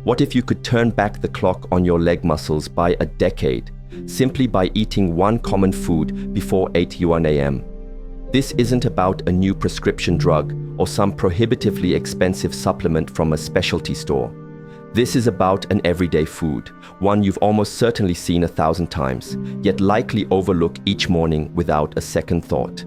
What if you could turn back the clock on your leg muscles by a decade, simply by eating one common food before 8 a.m.? This isn't about a new prescription drug or some prohibitively expensive supplement from a specialty store. This is about an everyday food, one you've almost certainly seen 1,000 times, yet likely overlook each morning without a second thought.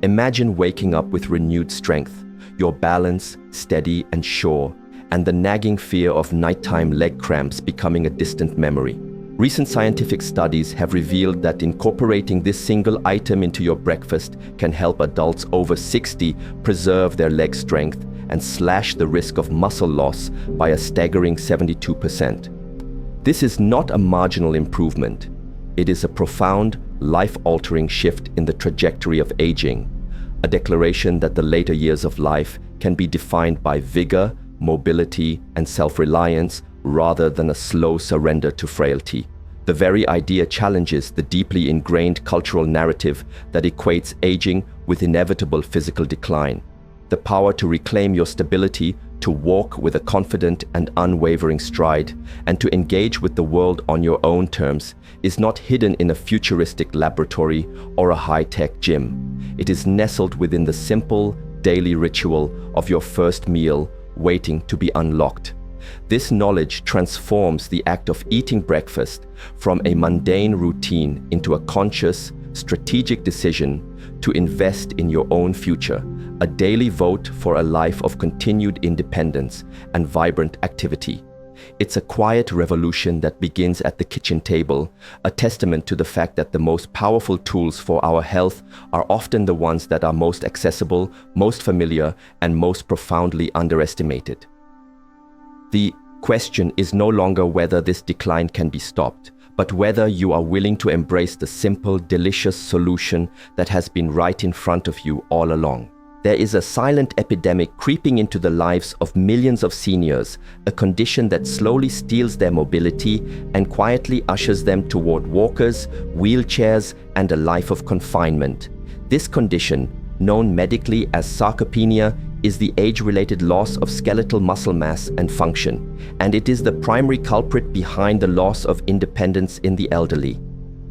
Imagine waking up with renewed strength, your balance steady and sure, and the nagging fear of nighttime leg cramps becoming a distant memory. Recent scientific studies have revealed that incorporating this single item into your breakfast can help adults over 60 preserve their leg strength and slash the risk of muscle loss by a staggering 72%. This is not a marginal improvement. It is a profound, life-altering shift in the trajectory of aging, a declaration that the later years of life can be defined by vigor, mobility, and self-reliance rather than a slow surrender to frailty. The very idea challenges the deeply ingrained cultural narrative that equates aging with inevitable physical decline. The power to reclaim your stability, to walk with a confident and unwavering stride, and to engage with the world on your own terms is not hidden in a futuristic laboratory or a high-tech gym. It is nestled within the simple, daily ritual of your first meal, waiting to be unlocked. This knowledge transforms the act of eating breakfast from a mundane routine into a conscious, strategic decision to invest in your own future, a daily vote for a life of continued independence and vibrant activity. It's a quiet revolution that begins at the kitchen table, a testament to the fact that the most powerful tools for our health are often the ones that are most accessible, most familiar, and most profoundly underestimated. The question is no longer whether this decline can be stopped, but whether you are willing to embrace the simple, delicious solution that has been right in front of you all along. There is a silent epidemic creeping into the lives of millions of seniors, a condition that slowly steals their mobility and quietly ushers them toward walkers, wheelchairs, and a life of confinement. This condition, known medically as sarcopenia, is the age-related loss of skeletal muscle mass and function, and it is the primary culprit behind the loss of independence in the elderly.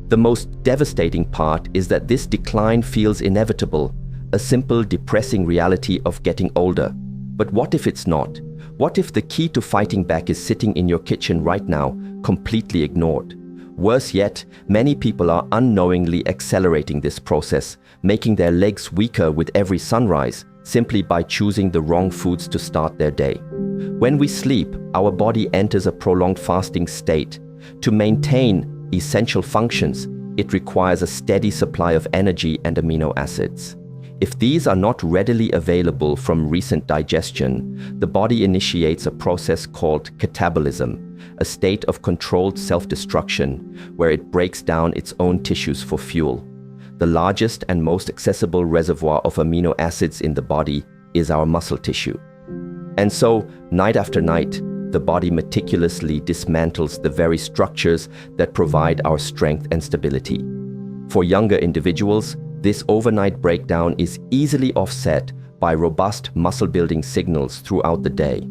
The most devastating part is that this decline feels inevitable, a simple, depressing reality of getting older. But what if it's not? What if the key to fighting back is sitting in your kitchen right now, completely ignored? Worse yet, many people are unknowingly accelerating this process, making their legs weaker with every sunrise, simply by choosing the wrong foods to start their day. When we sleep, our body enters a prolonged fasting state. To maintain essential functions, it requires a steady supply of energy and amino acids. If these are not readily available from recent digestion, the body initiates a process called catabolism, a state of controlled self-destruction where it breaks down its own tissues for fuel. The largest and most accessible reservoir of amino acids in the body is our muscle tissue. And so, night after night, the body meticulously dismantles the very structures that provide our strength and stability. For younger individuals, this overnight breakdown is easily offset by robust muscle-building signals throughout the day.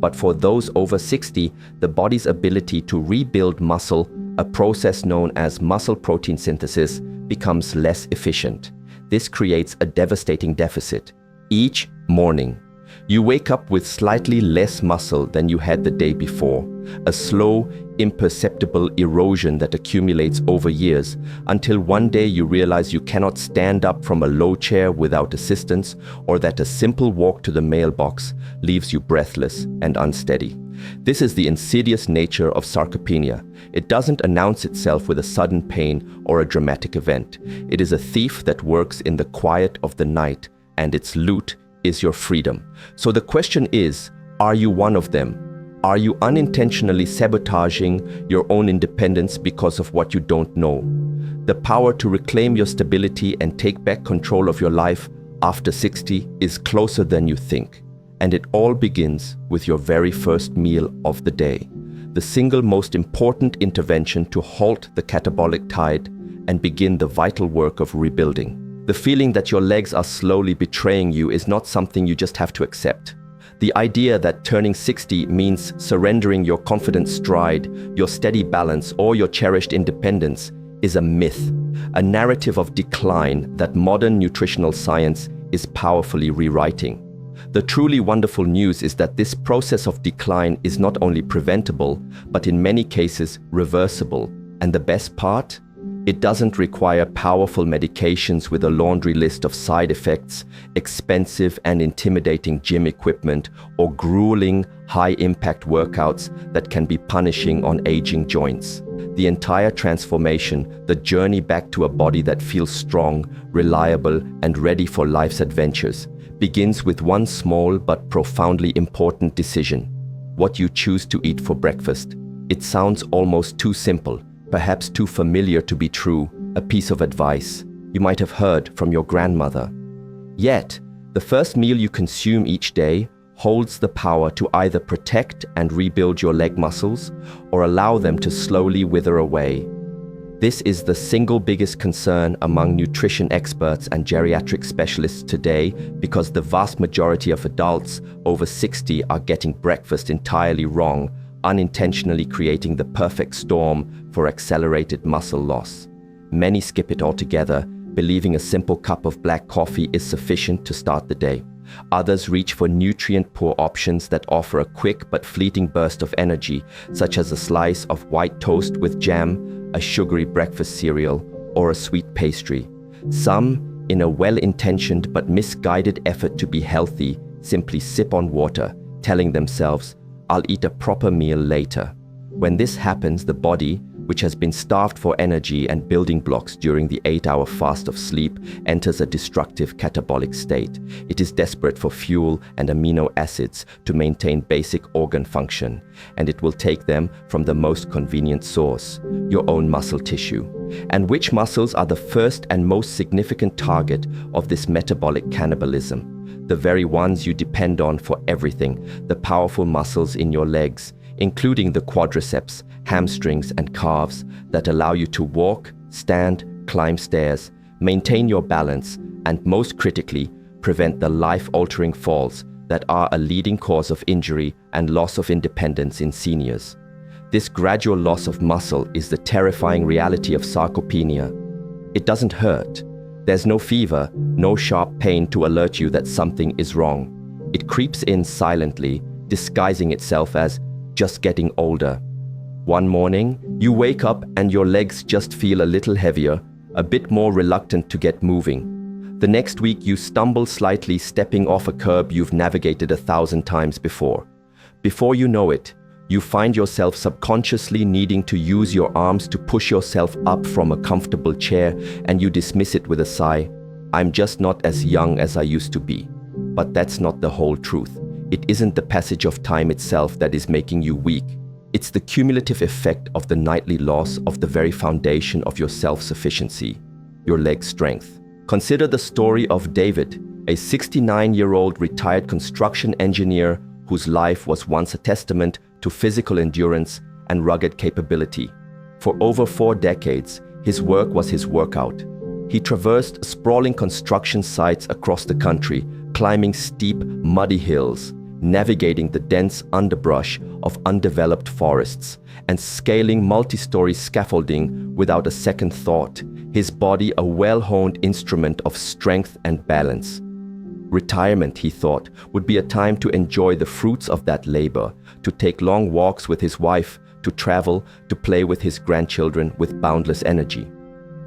But for those over 60, the body's ability to rebuild muscle, a process known as muscle protein synthesis, becomes less efficient. This creates a devastating deficit. Each morning, you wake up with slightly less muscle than you had the day before, a slow, imperceptible erosion that accumulates over years, until one day you realize you cannot stand up from a low chair without assistance, or that a simple walk to the mailbox leaves you breathless and unsteady. This is the insidious nature of sarcopenia. It doesn't announce itself with a sudden pain or a dramatic event. It is a thief that works in the quiet of the night, and its loot is your freedom. So the question is, are you one of them? Are you unintentionally sabotaging your own independence because of what you don't know? The power to reclaim your stability and take back control of your life after 60 is closer than you think. And it all begins with your very first meal of the day, the single most important intervention to halt the catabolic tide and begin the vital work of rebuilding. The feeling that your legs are slowly betraying you is not something you just have to accept. The idea that turning 60 means surrendering your confident stride, your steady balance, or your cherished independence is a myth, a narrative of decline that modern nutritional science is powerfully rewriting. The truly wonderful news is that this process of decline is not only preventable, but in many cases reversible. And the best part? It doesn't require powerful medications with a laundry list of side effects, expensive and intimidating gym equipment, or grueling, high-impact workouts that can be punishing on aging joints. The entire transformation, the journey back to a body that feels strong, reliable, and ready for life's adventures, begins with one small but profoundly important decision: what you choose to eat for breakfast. It sounds almost too simple, perhaps too familiar to be true, a piece of advice you might have heard from your grandmother. Yet, the first meal you consume each day holds the power to either protect and rebuild your leg muscles or allow them to slowly wither away. This is the single biggest concern among nutrition experts and geriatric specialists today, because the vast majority of adults over 60 are getting breakfast entirely wrong, unintentionally creating the perfect storm for accelerated muscle loss. Many skip it altogether, believing a simple cup of black coffee is sufficient to start the day. Others reach for nutrient-poor options that offer a quick but fleeting burst of energy, such as a slice of white toast with jam, a sugary breakfast cereal, or a sweet pastry. Some, in a well-intentioned but misguided effort to be healthy, simply sip on water, telling themselves, "I'll eat a proper meal later." When this happens, the body, which has been starved for energy and building blocks during the 8-hour fast of sleep, enters a destructive catabolic state. It is desperate for fuel and amino acids to maintain basic organ function, and it will take them from the most convenient source, your own muscle tissue. And which muscles are the first and most significant target of this metabolic cannibalism? The very ones you depend on for everything, the powerful muscles in your legs, including the quadriceps, hamstrings, and calves that allow you to walk, stand, climb stairs, maintain your balance, and most critically, prevent the life-altering falls that are a leading cause of injury and loss of independence in seniors. This gradual loss of muscle is the terrifying reality of sarcopenia. It doesn't hurt. There's no fever, no sharp pain to alert you that something is wrong. It creeps in silently, disguising itself as just getting older. One morning, you wake up and your legs just feel a little heavier, a bit more reluctant to get moving. The next week, you stumble slightly, stepping off a curb you've navigated 1,000 times before. Before you know it, you find yourself subconsciously needing to use your arms to push yourself up from a comfortable chair, and you dismiss it with a sigh. "I'm just not as young as I used to be." But that's not the whole truth. It isn't the passage of time itself that is making you weak. It's the cumulative effect of the nightly loss of the very foundation of your self-sufficiency, your leg strength. Consider the story of David, a 69-year-old retired construction engineer whose life was once a testament to physical endurance and rugged capability. For over 4 decades, his work was his workout. He traversed sprawling construction sites across the country, climbing steep, muddy hills, navigating the dense underbrush of undeveloped forests, and scaling multi-story scaffolding without a second thought, his body a well-honed instrument of strength and balance. Retirement, he thought, would be a time to enjoy the fruits of that labor, to take long walks with his wife, to travel, to play with his grandchildren with boundless energy.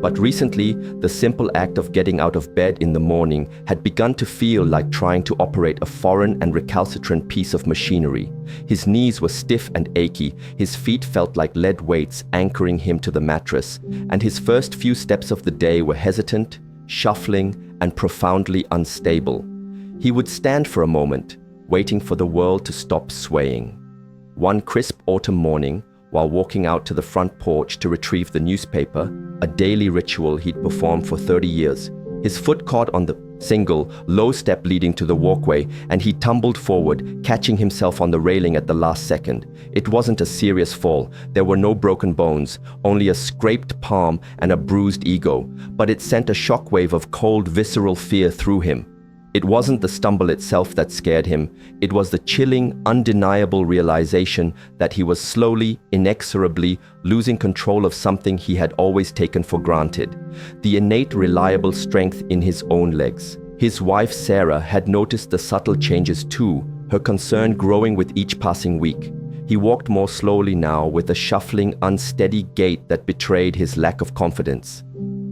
But recently, the simple act of getting out of bed in the morning had begun to feel like trying to operate a foreign and recalcitrant piece of machinery. His knees were stiff and achy, his feet felt like lead weights anchoring him to the mattress, and his first few steps of the day were hesitant, shuffling, and profoundly unstable. He would stand for a moment, waiting for the world to stop swaying. One crisp autumn morning, while walking out to the front porch to retrieve the newspaper, a daily ritual he'd performed for 30 years, his foot caught on the single, low step leading to the walkway, and he tumbled forward, catching himself on the railing at the last second. It wasn't a serious fall. There were no broken bones, only a scraped palm and a bruised ego, but it sent a shockwave of cold, visceral fear through him. It wasn't the stumble itself that scared him, it was the chilling, undeniable realization that he was slowly, inexorably losing control of something he had always taken for granted, the innate, reliable strength in his own legs. His wife Sarah had noticed the subtle changes too, her concern growing with each passing week. He walked more slowly now, with a shuffling, unsteady gait that betrayed his lack of confidence.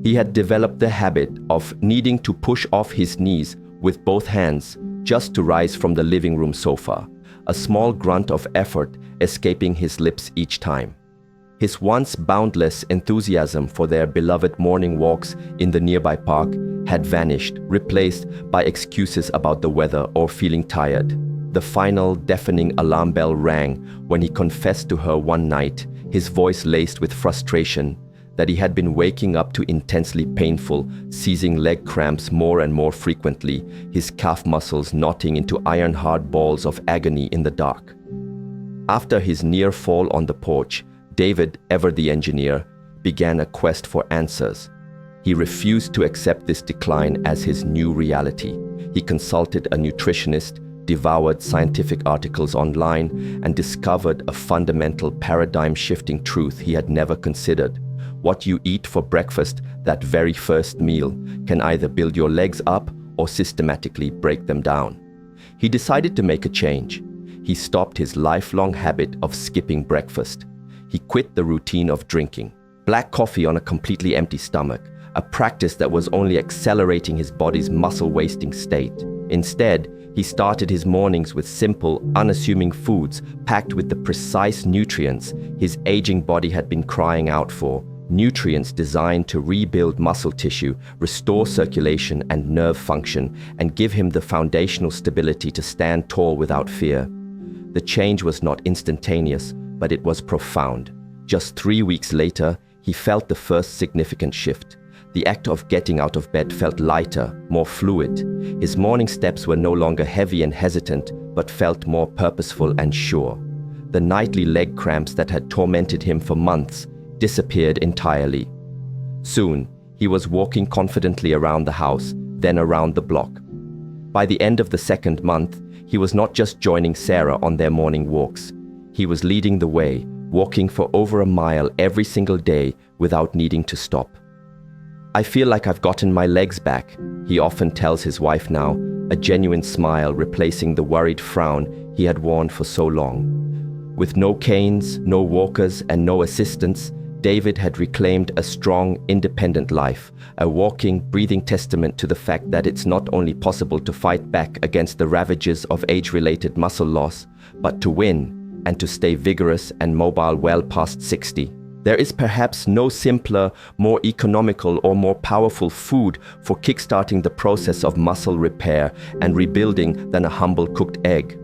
He had developed the habit of needing to push off his knees with both hands just to rise from the living room sofa, a small grunt of effort escaping his lips each time. His once boundless enthusiasm for their beloved morning walks in the nearby park had vanished, replaced by excuses about the weather or feeling tired. The final deafening alarm bell rang when he confessed to her one night, his voice laced with frustration, that he had been waking up to intensely painful, seizing leg cramps more and more frequently, his calf muscles knotting into iron-hard balls of agony in the dark. After his near fall on the porch, David, ever the engineer, began a quest for answers. He refused to accept this decline as his new reality. He consulted a nutritionist, devoured scientific articles online, and discovered a fundamental paradigm-shifting truth he had never considered. What you eat for breakfast, that very first meal, can either build your legs up or systematically break them down. He decided to make a change. He stopped his lifelong habit of skipping breakfast. He quit the routine of drinking black coffee on a completely empty stomach, a practice that was only accelerating his body's muscle-wasting state. Instead, he started his mornings with simple, unassuming foods packed with the precise nutrients his aging body had been crying out for. Nutrients designed to rebuild muscle tissue, restore circulation and nerve function, and give him the foundational stability to stand tall without fear. The change was not instantaneous, but it was profound. Just 3 weeks later, he felt the first significant shift. The act of getting out of bed felt lighter, more fluid. His morning steps were no longer heavy and hesitant, but felt more purposeful and sure. The nightly leg cramps that had tormented him for months disappeared entirely. Soon, he was walking confidently around the house, then around the block. By the end of the second month, he was not just joining Sarah on their morning walks. He was leading the way, walking for over a mile every single day without needing to stop. "I feel like I've gotten my legs back," he often tells his wife now, a genuine smile replacing the worried frown he had worn for so long. With no canes, no walkers, and no assistants, David had reclaimed a strong, independent life, a walking, breathing testament to the fact that it's not only possible to fight back against the ravages of age-related muscle loss, but to win and to stay vigorous and mobile well past 60. There is perhaps no simpler, more economical, or more powerful food for kickstarting the process of muscle repair and rebuilding than a humble cooked egg.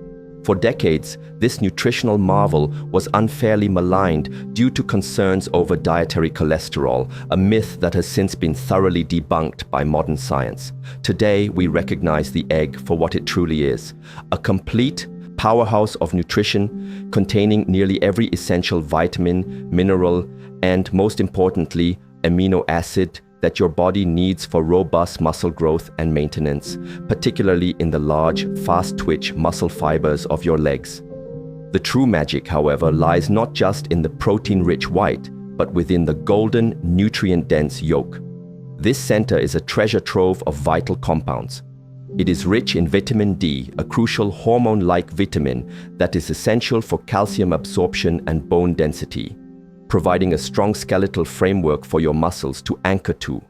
For decades, this nutritional marvel was unfairly maligned due to concerns over dietary cholesterol, a myth that has since been thoroughly debunked by modern science. Today, we recognize the egg for what it truly is: a complete powerhouse of nutrition containing nearly every essential vitamin, mineral, and most importantly, amino acid that your body needs for robust muscle growth and maintenance, particularly in the large, fast-twitch muscle fibers of your legs. The true magic, however, lies not just in the protein-rich white, but within the golden, nutrient-dense yolk. This center is a treasure trove of vital compounds. It is rich in vitamin D, a crucial hormone-like vitamin that is essential for calcium absorption and bone density, providing a strong skeletal framework for your muscles to anchor to.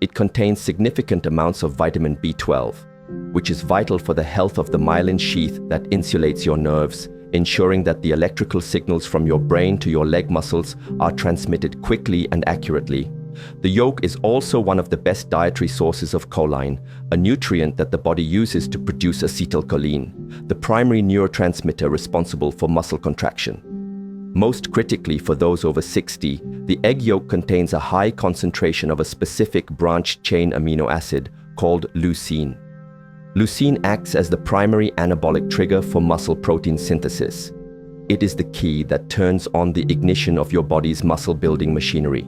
It contains significant amounts of vitamin B12, which is vital for the health of the myelin sheath that insulates your nerves, ensuring that the electrical signals from your brain to your leg muscles are transmitted quickly and accurately. The yolk is also one of the best dietary sources of choline, a nutrient that the body uses to produce acetylcholine, the primary neurotransmitter responsible for muscle contraction. Most critically for those over 60, the egg yolk contains a high concentration of a specific branched-chain amino acid called leucine. Leucine acts as the primary anabolic trigger for muscle protein synthesis. It is the key that turns on the ignition of your body's muscle-building machinery.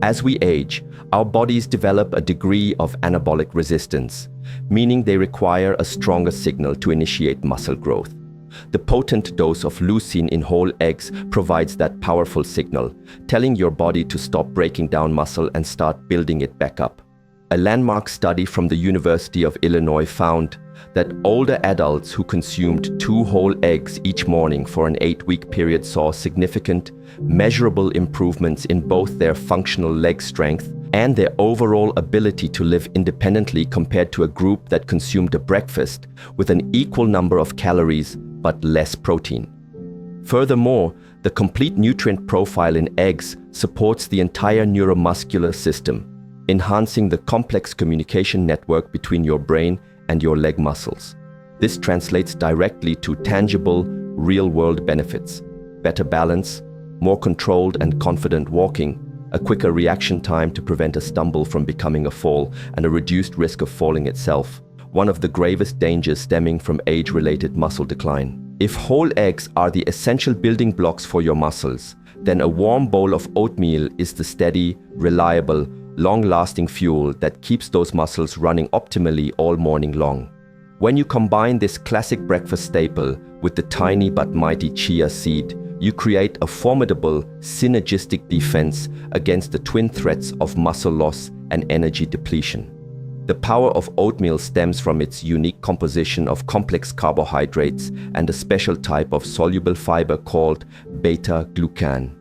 As we age, our bodies develop a degree of anabolic resistance, meaning they require a stronger signal to initiate muscle growth. The potent dose of leucine in whole eggs provides that powerful signal, telling your body to stop breaking down muscle and start building it back up. A landmark study from the University of Illinois found that older adults who consumed 2 whole eggs each morning for an 8-week period saw significant, measurable improvements in both their functional leg strength and their overall ability to live independently compared to a group that consumed a breakfast with an equal number of calories but less protein. Furthermore, the complete nutrient profile in eggs supports the entire neuromuscular system, enhancing the complex communication network between your brain and your leg muscles. This translates directly to tangible, real-world benefits: better balance, more controlled and confident walking, a quicker reaction time to prevent a stumble from becoming a fall, and a reduced risk of falling itself, one of the gravest dangers stemming from age-related muscle decline. If whole eggs are the essential building blocks for your muscles, then a warm bowl of oatmeal is the steady, reliable, long-lasting fuel that keeps those muscles running optimally all morning long. When you combine this classic breakfast staple with the tiny but mighty chia seed, you create a formidable, synergistic defense against the twin threats of muscle loss and energy depletion. The power of oatmeal stems from its unique composition of complex carbohydrates and a special type of soluble fiber called beta-glucan.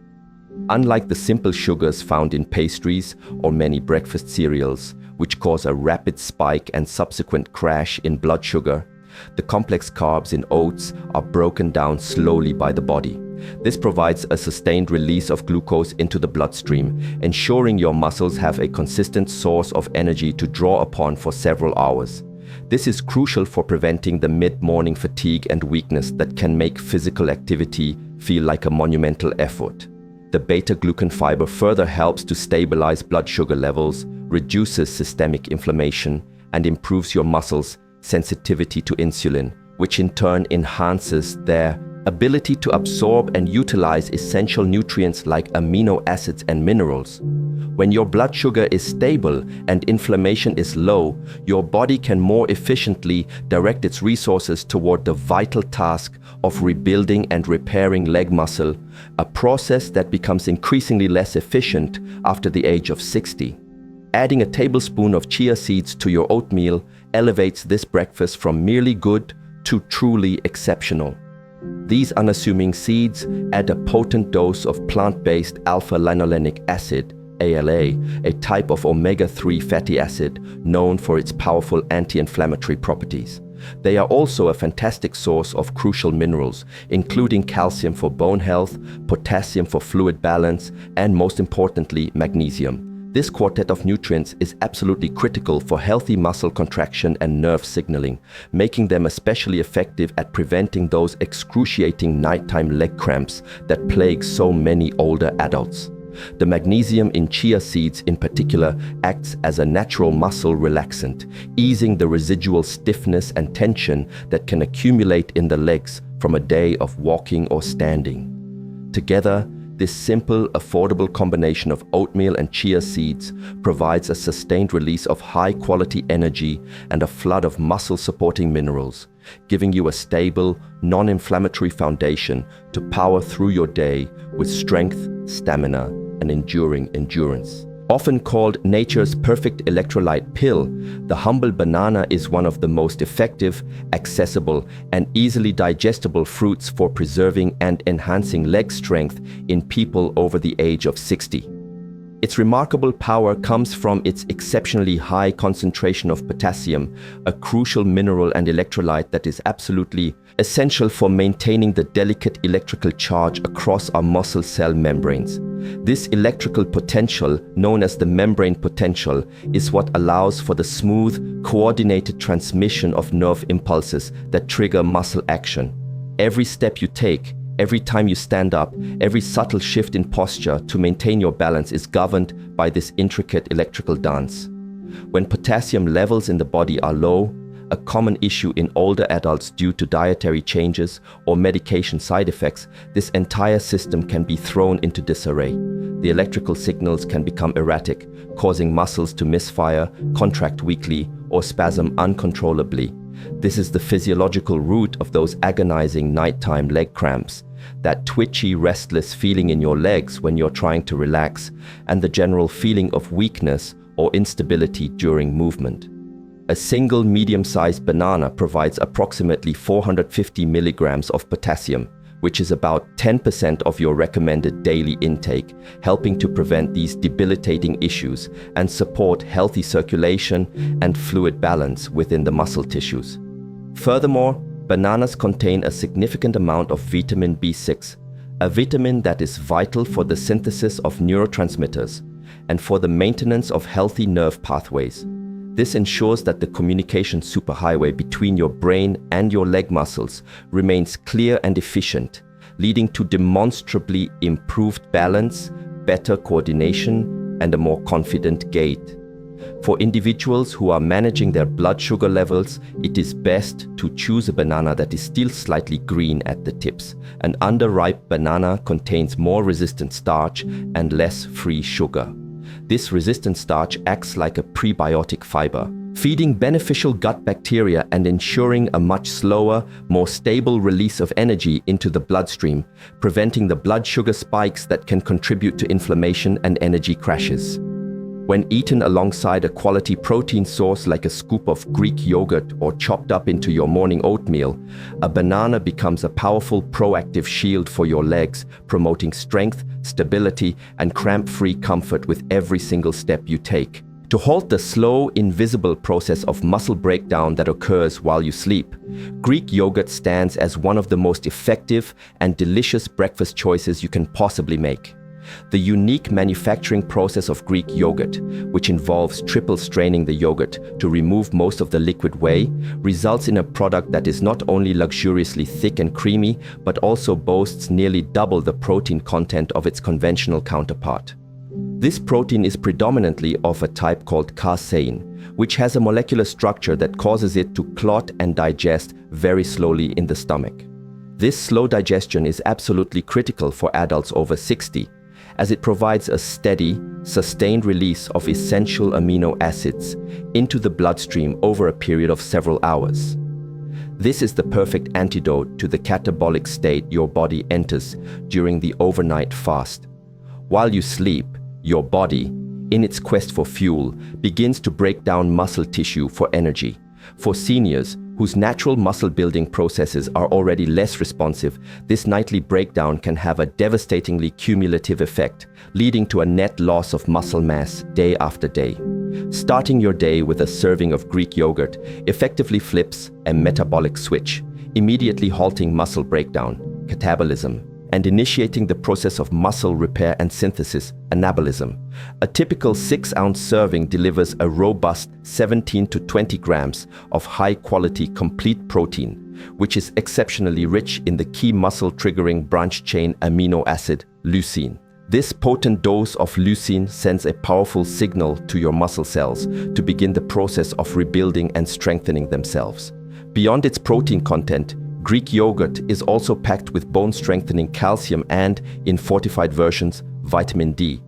Unlike the simple sugars found in pastries or many breakfast cereals, which cause a rapid spike and subsequent crash in blood sugar, the complex carbs in oats are broken down slowly by the body. This provides a sustained release of glucose into the bloodstream, ensuring your muscles have a consistent source of energy to draw upon for several hours. This is crucial for preventing the mid-morning fatigue and weakness that can make physical activity feel like a monumental effort. The beta-glucan fiber further helps to stabilize blood sugar levels, reduces systemic inflammation, and improves your muscles' sensitivity to insulin, which in turn enhances their ability to absorb and utilize essential nutrients like amino acids and minerals. When your blood sugar is stable and inflammation is low, your body can more efficiently direct its resources toward the vital task of rebuilding and repairing leg muscle, a process that becomes increasingly less efficient after the age of 60. Adding a tablespoon of chia seeds to your oatmeal elevates this breakfast from merely good to truly exceptional. These unassuming seeds add a potent dose of plant-based alpha-linolenic acid, ALA, a type of omega-3 fatty acid known for its powerful anti-inflammatory properties. They are also a fantastic source of crucial minerals, including calcium for bone health, potassium for fluid balance, and most importantly, magnesium. This quartet of nutrients is absolutely critical for healthy muscle contraction and nerve signaling, making them especially effective at preventing those excruciating nighttime leg cramps that plague so many older adults. The magnesium in chia seeds in particular acts as a natural muscle relaxant, easing the residual stiffness and tension that can accumulate in the legs from a day of walking or standing. Together, this simple, affordable combination of oatmeal and chia seeds provides a sustained release of high-quality energy and a flood of muscle-supporting minerals, giving you a stable, non-inflammatory foundation to power through your day with strength, stamina, and enduring endurance. Often called nature's perfect electrolyte pill, the humble banana is one of the most effective, accessible, and easily digestible fruits for preserving and enhancing leg strength in people over the age of 60. Its remarkable power comes from its exceptionally high concentration of potassium, a crucial mineral and electrolyte that is absolutely essential for maintaining the delicate electrical charge across our muscle cell membranes. This electrical potential, known as the membrane potential, is what allows for the smooth, coordinated transmission of nerve impulses that trigger muscle action. Every step you take, every time you stand up, every subtle shift in posture to maintain your balance is governed by this intricate electrical dance. When potassium levels in the body are low, a common issue in older adults due to dietary changes or medication side effects, this entire system can be thrown into disarray. the electrical signals can become erratic, causing muscles to misfire, contract weakly, or spasm uncontrollably. This is the physiological root of those agonizing nighttime leg cramps, that twitchy, restless feeling in your legs when you're trying to relax, and the general feeling of weakness or instability during movement. A single medium-sized banana provides approximately 450 milligrams of potassium, which is about 10% of your recommended daily intake, helping to prevent these debilitating issues and support healthy circulation and fluid balance within the muscle tissues. Furthermore, bananas contain a significant amount of vitamin B6, a vitamin that is vital for the synthesis of neurotransmitters and for the maintenance of healthy nerve pathways. This ensures that the communication superhighway between your brain and your leg muscles remains clear and efficient, leading to demonstrably improved balance, better coordination, and a more confident gait. For individuals who are managing their blood sugar levels, it is best to choose a banana that is still slightly green at the tips. An underripe banana contains more resistant starch and less free sugar. This resistant starch acts like a prebiotic fiber, feeding beneficial gut bacteria and ensuring a much slower, more stable release of energy into the bloodstream, preventing the blood sugar spikes that can contribute to inflammation and energy crashes. When eaten alongside a quality protein source like a scoop of Greek yogurt or chopped up into your morning oatmeal, a banana becomes a powerful proactive shield for your legs, promoting strength, stability, and cramp-free comfort with every single step you take. To halt the slow, invisible process of muscle breakdown that occurs while you sleep, Greek yogurt stands as one of the most effective and delicious breakfast choices you can possibly make. The unique manufacturing process of Greek yogurt, which involves triple straining the yogurt to remove most of the liquid whey, results in a product that is not only luxuriously thick and creamy, but also boasts nearly double the protein content of its conventional counterpart. This protein is predominantly of a type called casein, which has a molecular structure that causes it to clot and digest very slowly in the stomach. This slow digestion is absolutely critical for adults over 60, as it provides a steady, sustained release of essential amino acids into the bloodstream over a period of several hours. This is the perfect antidote to the catabolic state your body enters during the overnight fast. While you sleep, your body, in its quest for fuel, begins to break down muscle tissue for energy. For seniors, whose natural muscle-building processes are already less responsive, this nightly breakdown can have a devastatingly cumulative effect, leading to a net loss of muscle mass day after day. Starting your day with a serving of Greek yogurt effectively flips a metabolic switch, immediately halting muscle breakdown, catabolism, and initiating the process of muscle repair and synthesis, anabolism. A typical 6-ounce serving delivers a robust 17 to 20 grams of high-quality complete protein, which is exceptionally rich in the key muscle-triggering branch-chain amino acid, leucine. This potent dose of leucine sends a powerful signal to your muscle cells to begin the process of rebuilding and strengthening themselves. Beyond its protein content, Greek yogurt is also packed with bone-strengthening calcium and, in fortified versions, vitamin D.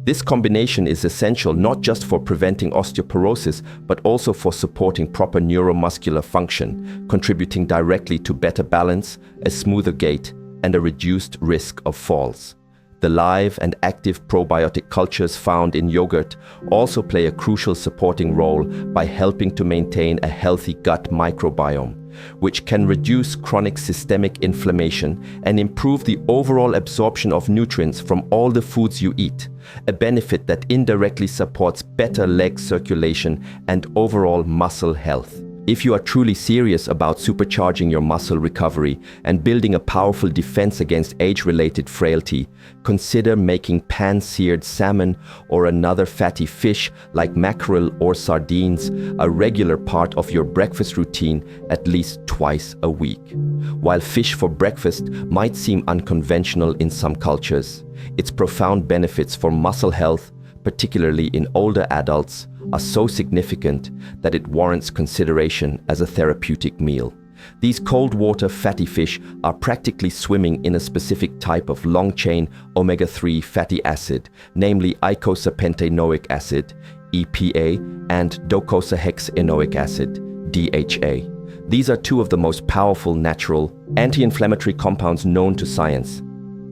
This combination is essential not just for preventing osteoporosis, but also for supporting proper neuromuscular function, contributing directly to better balance, a smoother gait, and a reduced risk of falls. The live and active probiotic cultures found in yogurt also play a crucial supporting role by helping to maintain a healthy gut microbiome, which can reduce chronic systemic inflammation and improve the overall absorption of nutrients from all the foods you eat, a benefit that indirectly supports better leg circulation and overall muscle health. If you are truly serious about supercharging your muscle recovery and building a powerful defense against age-related frailty, consider making pan-seared salmon or another fatty fish like mackerel or sardines a regular part of your breakfast routine at least twice a week. While fish for breakfast might seem unconventional in some cultures, its profound benefits for muscle health, particularly in older adults, are so significant that it warrants consideration as a therapeutic meal. These cold water fatty fish are practically swimming in a specific type of long-chain omega-3 fatty acid, namely eicosapentaenoic acid, EPA, and docosahexaenoic acid, DHA. These are two of the most powerful natural anti-inflammatory compounds known to science.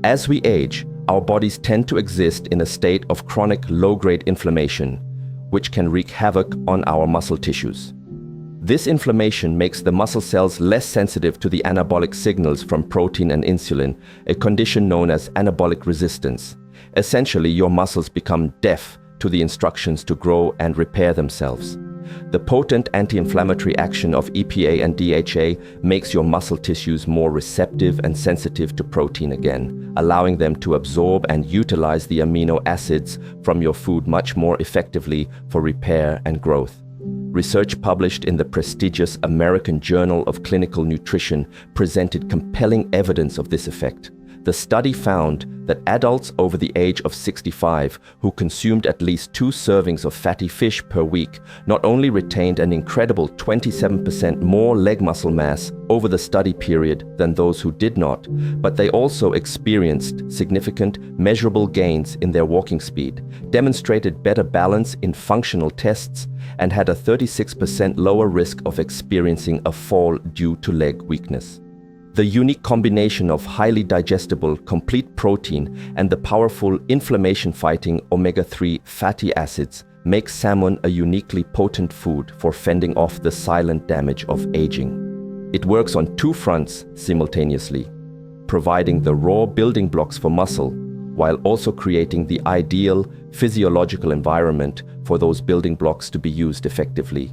As we age, our bodies tend to exist in a state of chronic low-grade inflammation, which can wreak havoc on our muscle tissues. This inflammation makes the muscle cells less sensitive to the anabolic signals from protein and insulin, a condition known as anabolic resistance. Essentially, your muscles become deaf to the instructions to grow and repair themselves. The potent anti-inflammatory action of EPA and DHA makes your muscle tissues more receptive and sensitive to protein again, allowing them to absorb and utilize the amino acids from your food much more effectively for repair and growth. Research published in the prestigious American Journal of Clinical Nutrition presented compelling evidence of this effect. The study found that adults over the age of 65 who consumed at least 2 servings of fatty fish per week not only retained an incredible 27% more leg muscle mass over the study period than those who did not, but they also experienced significant, measurable gains in their walking speed, demonstrated better balance in functional tests, and had a 36% lower risk of experiencing a fall due to leg weakness. The unique combination of highly digestible, complete protein and the powerful inflammation-fighting omega-3 fatty acids makes salmon a uniquely potent food for fending off the silent damage of aging. It works on 2 fronts simultaneously, providing the raw building blocks for muscle, while also creating the ideal physiological environment for those building blocks to be used effectively,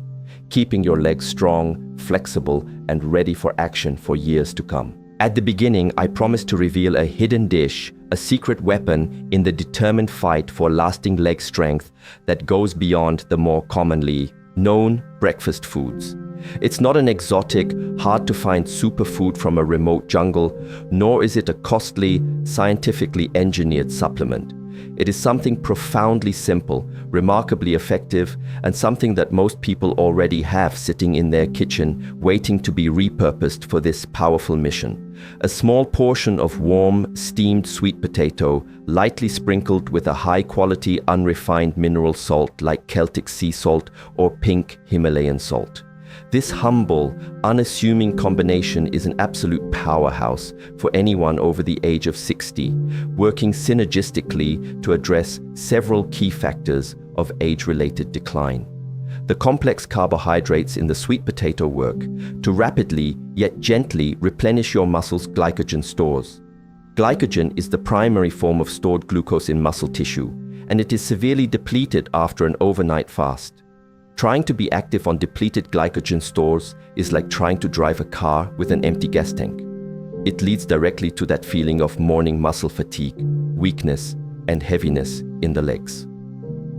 keeping your legs strong, flexible, and ready for action for years to come. At the beginning, I promised to reveal a hidden dish, a secret weapon in the determined fight for lasting leg strength that goes beyond the more commonly known breakfast foods. It's not an exotic, hard-to-find superfood from a remote jungle, nor is it a costly, scientifically engineered supplement. It is something profoundly simple, remarkably effective, and something that most people already have sitting in their kitchen, waiting to be repurposed for this powerful mission. A small portion of warm, steamed sweet potato, lightly sprinkled with a high-quality, unrefined mineral salt like Celtic sea salt or pink Himalayan salt. This humble, unassuming combination is an absolute powerhouse for anyone over the age of 60, working synergistically to address several key factors of age-related decline. The complex carbohydrates in the sweet potato work to rapidly yet gently replenish your muscles' glycogen stores. Glycogen is the primary form of stored glucose in muscle tissue, and it is severely depleted after an overnight fast. Trying to be active on depleted glycogen stores is like trying to drive a car with an empty gas tank. It leads directly to that feeling of morning muscle fatigue, weakness, and heaviness in the legs.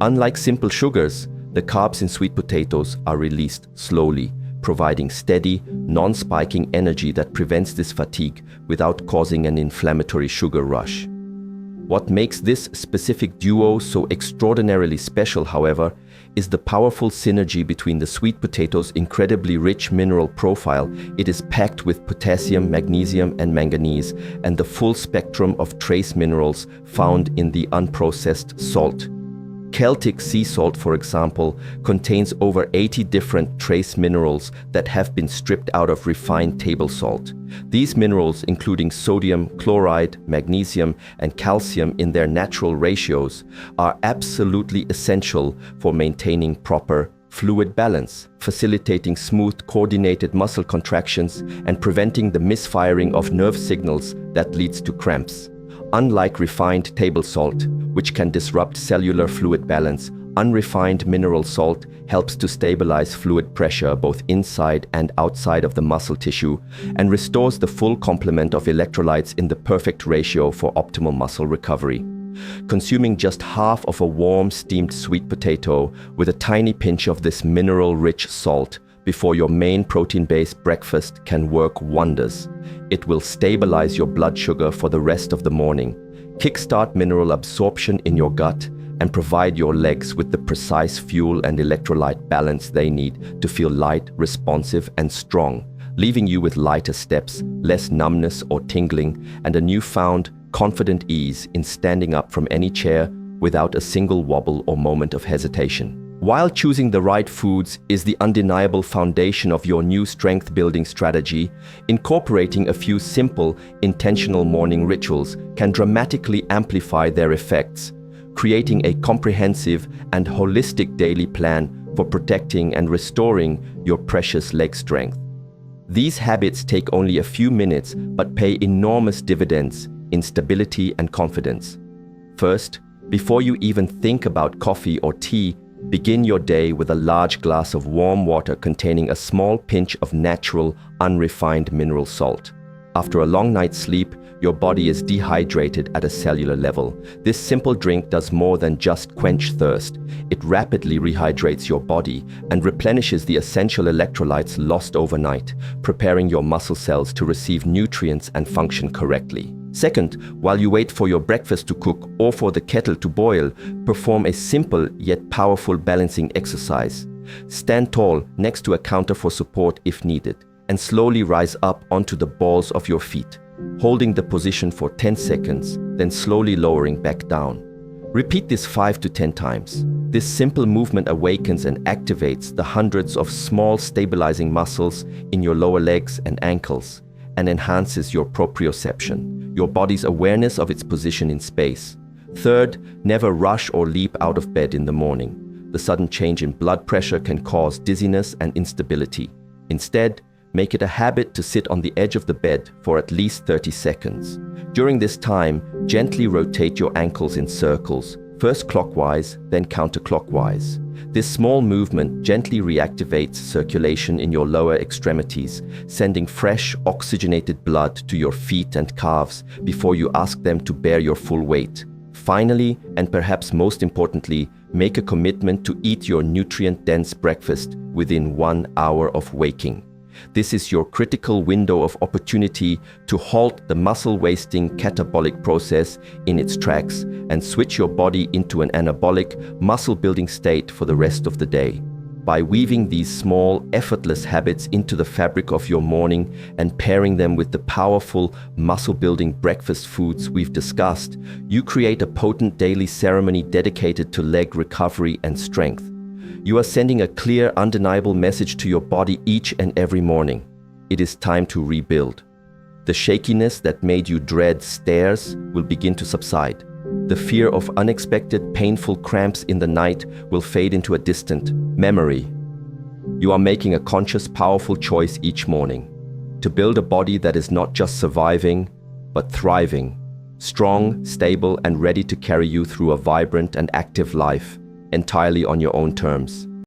Unlike simple sugars, the carbs in sweet potatoes are released slowly, providing steady, non-spiking energy that prevents this fatigue without causing an inflammatory sugar rush. What makes this specific duo so extraordinarily special, however, is the powerful synergy between the sweet potato's incredibly rich mineral profile. It is packed with potassium, magnesium, and manganese, and the full spectrum of trace minerals found in the unprocessed salt. Celtic sea salt, for example, contains over 80 different trace minerals that have been stripped out of refined table salt. These minerals, including sodium, chloride, magnesium, and calcium in their natural ratios, are absolutely essential for maintaining proper fluid balance, facilitating smooth, coordinated muscle contractions, and preventing the misfiring of nerve signals that leads to cramps. Unlike refined table salt, which can disrupt cellular fluid balance, unrefined mineral salt helps to stabilize fluid pressure both inside and outside of the muscle tissue and restores the full complement of electrolytes in the perfect ratio for optimal muscle recovery. Consuming just half of a warm steamed sweet potato with a tiny pinch of this mineral-rich salt before your main protein-based breakfast can work wonders. It will stabilize your blood sugar for the rest of the morning, kickstart mineral absorption in your gut, and provide your legs with the precise fuel and electrolyte balance they need to feel light, responsive, and strong, leaving you with lighter steps, less numbness or tingling, and a newfound, confident ease in standing up from any chair without a single wobble or moment of hesitation. While choosing the right foods is the undeniable foundation of your new strength-building strategy, incorporating a few simple, intentional morning rituals can dramatically amplify their effects, creating a comprehensive and holistic daily plan for protecting and restoring your precious leg strength. These habits take only a few minutes but pay enormous dividends in stability and confidence. First, before you even think about coffee or tea, begin your day with a large glass of warm water containing a small pinch of natural, unrefined mineral salt. After a long night's sleep, your body is dehydrated at a cellular level. This simple drink does more than just quench thirst. It rapidly rehydrates your body and replenishes the essential electrolytes lost overnight, preparing your muscle cells to receive nutrients and function correctly. Second, while you wait for your breakfast to cook or for the kettle to boil, perform a simple yet powerful balancing exercise. Stand tall next to a counter for support if needed, and slowly rise up onto the balls of your feet, holding the position for 10 seconds, then slowly lowering back down. Repeat this 5 to 10 times. This simple movement awakens and activates the hundreds of small stabilizing muscles in your lower legs and ankles, and enhances your proprioception, your body's awareness of its position in space. Third, never rush or leap out of bed in the morning. The sudden change in blood pressure can cause dizziness and instability. Instead, make it a habit to sit on the edge of the bed for at least 30 seconds. During this time, gently rotate your ankles in circles, first clockwise, then counterclockwise. This small movement gently reactivates circulation in your lower extremities, sending fresh, oxygenated blood to your feet and calves before you ask them to bear your full weight. Finally, and perhaps most importantly, make a commitment to eat your nutrient-dense breakfast within 1 hour of waking. This is your critical window of opportunity to halt the muscle-wasting catabolic process in its tracks and switch your body into an anabolic, muscle-building state for the rest of the day. By weaving these small, effortless habits into the fabric of your morning and pairing them with the powerful, muscle-building breakfast foods we've discussed, you create a potent daily ceremony dedicated to leg recovery and strength. You are sending a clear, undeniable message to your body each and every morning. It is time to rebuild. The shakiness that made you dread stairs will begin to subside. The fear of unexpected, painful cramps in the night will fade into a distant memory. You are making a conscious, powerful choice each morning to build a body that is not just surviving, but thriving, strong, stable, and ready to carry you through a vibrant and active life, entirely on your own terms.